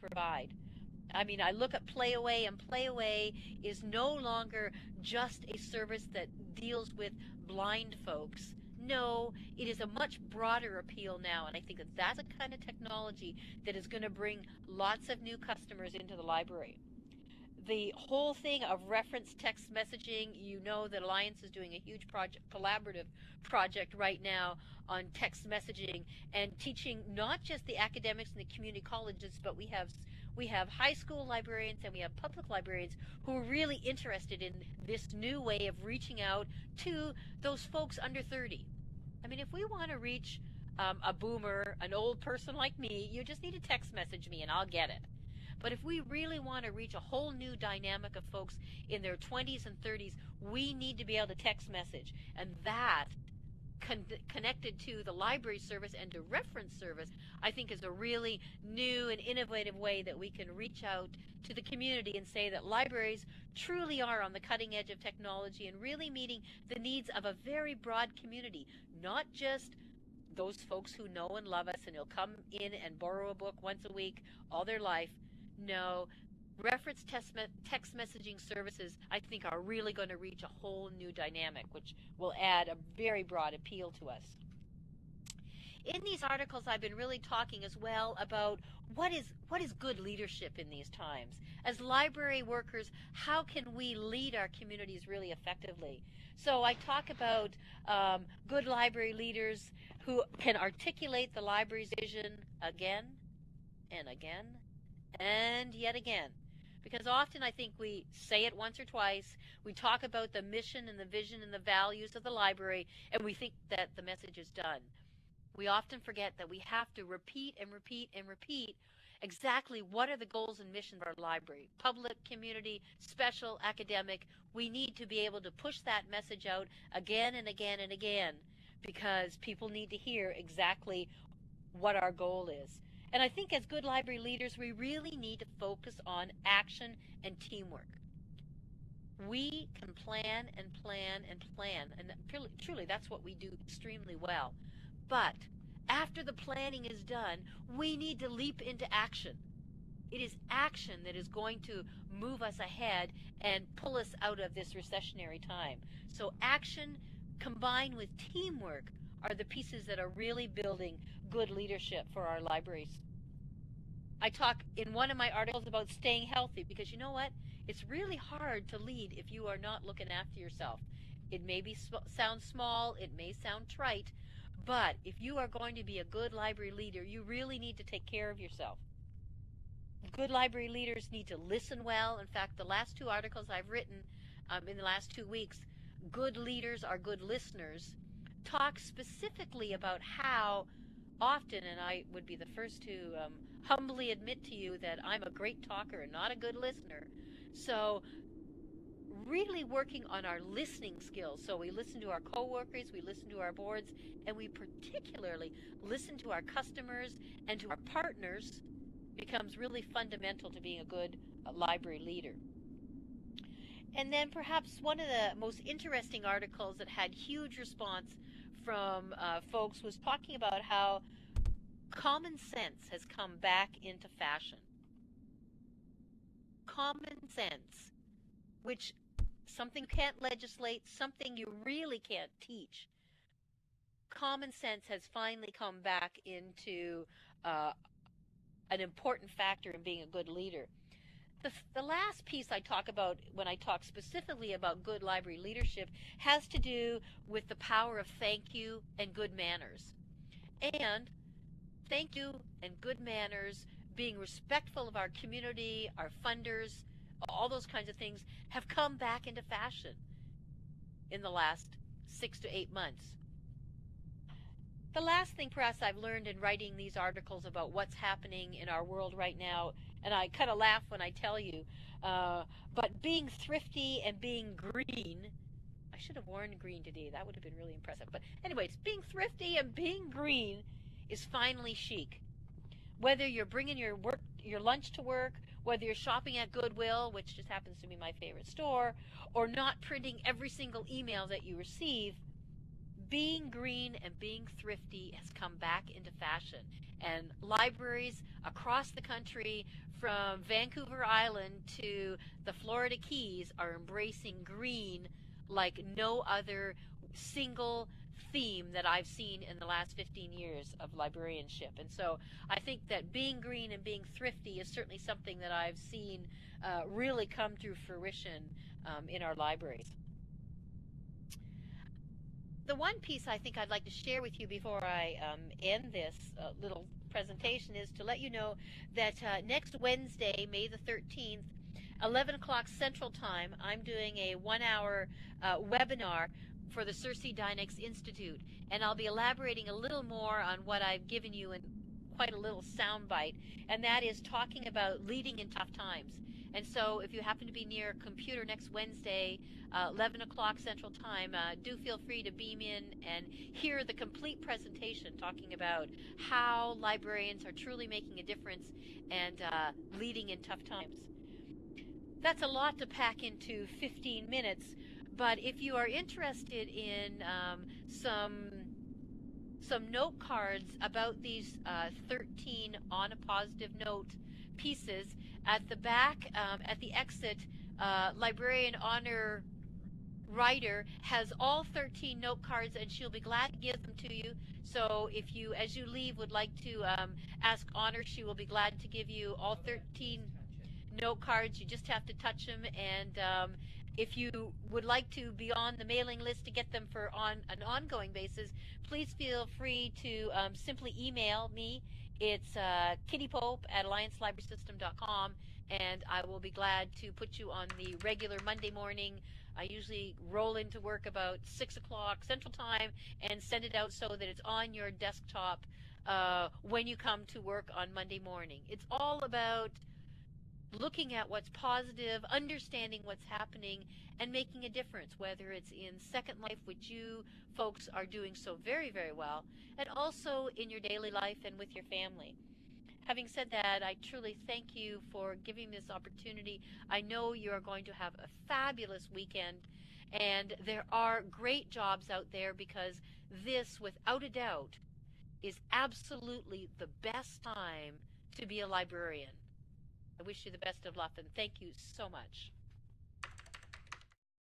provide. I mean, I look at Playaway, and Playaway is no longer just a service that deals with blind folks. No, it is a much broader appeal now, and I think that that's a kind of technology that is going to bring lots of new customers into the library. The whole thing of reference text messaging, you know that Alliance is doing a huge project, collaborative project right now on text messaging and teaching not just the academics and the community colleges, but we have high school librarians and we have public librarians who are really interested in this new way of reaching out to those folks under 30. I mean, if we want to reach a boomer, an old person like me, you just need to text message me and I'll get it. But if we really want to reach a whole new dynamic of folks in their 20s and 30s, we need to be able to text message. And that, connected to the library service and to reference service, I think is a really new and innovative way that we can reach out to the community and say that libraries truly are on the cutting edge of technology and really meeting the needs of a very broad community, not just those folks who know and love us and will come in and borrow a book once a week all their life. No, reference text messaging services, I think, are really going to reach a whole new dynamic, which will add a very broad appeal to us. In these articles, I've been really talking as well about what is good leadership in these times. As library workers, how can we lead our communities really effectively? So I talk about good library leaders who can articulate the library's vision again and again and yet again. Because often I think we say it once or twice, we talk about the mission and the vision and the values of the library, and we think that the message is done. We often forget that we have to repeat and repeat and repeat exactly what are the goals and missions of our library. Public, community, special, academic. We need to be able to push that message out again and again and again because people need to hear exactly what our goal is. And I think as good library leaders, we really need to focus on action and teamwork. We can plan and plan and plan, and truly that's what we do extremely well. But after the planning is done, we need to leap into action. It is action that is going to move us ahead and pull us out of this recessionary time. So action combined with teamwork are the pieces that are really building good leadership for our libraries. I talk in one of my articles about staying healthy because you know what? It's really hard to lead if you are not looking after yourself. It may sound small, it may sound trite, but if you are going to be a good library leader, you really need to take care of yourself. Good library leaders need to listen well. In fact, the last two articles I've written in the last 2 weeks, Good Leaders Are Good Listeners, talk specifically about how often, and I would be the first to humbly admit to you that I'm a great talker and not a good listener. So really working on our listening skills. So we listen to our coworkers, we listen to our boards, and we particularly listen to our customers and to our partners becomes really fundamental to being a good library leader. And then perhaps one of the most interesting articles that had huge response from folks was talking about how common sense has come back into fashion. Common sense, which something you can't legislate, something you really can't teach. Common sense has finally come back into an important factor in being a good leader. The last piece I talk about when I talk specifically about good library leadership has to do with the power of thank you and good manners. And thank you and good manners, being respectful of our community, our funders, all those kinds of things have come back into fashion in the last 6 to 8 months. The last thing, perhaps, I've learned in writing these articles about what's happening in our world right now, and I kind of laugh when I tell you, but being thrifty and being green, I should have worn green today. That would have been really impressive. But anyways, being thrifty and being green is finally chic. Whether you're bringing your lunch to work, whether you're shopping at Goodwill, which just happens to be my favorite store, or not printing every single email that you receive, being green and being thrifty has come back into fashion. And libraries across the country, from Vancouver Island to the Florida Keys, are embracing green like no other single theme that I've seen in the last 15 years of librarianship. And so I think that being green and being thrifty is certainly something that I've seen really come to fruition in our libraries. The one piece I think I'd like to share with you before I end this little presentation is to let you know that next Wednesday, May the 13th, 11 o'clock Central Time, I'm doing a 1-hour webinar for the Circe Dynex Institute, and I'll be elaborating a little more on what I've given you in quite a little soundbite, and that is talking about leading in tough times. And so if you happen to be near a computer next Wednesday, 11 o'clock Central Time, do feel free to beam in and hear the complete presentation talking about how librarians are truly making a difference and leading in tough times. That's a lot to pack into 15 minutes, but if you are interested in some note cards about these 13 on a positive note pieces, at the back, at the exit, Librarian Honor writer has all 13 note cards, and she'll be glad to give them to you. So if you, as you leave, would like to ask Honor, she will be glad to give you all 13 note cards. You just have to touch them, and if you would like to be on the mailing list to get them for on an ongoing basis, please feel free to simply email me. It's kittypope@alliancelibrarysystem.com, and I will be glad to put you on the regular Monday morning. I usually roll into work about 6 o'clock Central Time and send it out so that it's on your desktop when you come to work on Monday morning. It's all about looking at what's positive, understanding what's happening, and making a difference, whether it's in Second Life, which you folks are doing so very, very well, and also in your daily life and with your family. Having said that, I truly thank you for giving this opportunity. I know you are going to have a fabulous weekend, and there are great jobs out there, because this, without a doubt, is absolutely the best time to be a librarian. I wish you the best of luck, and thank you so much.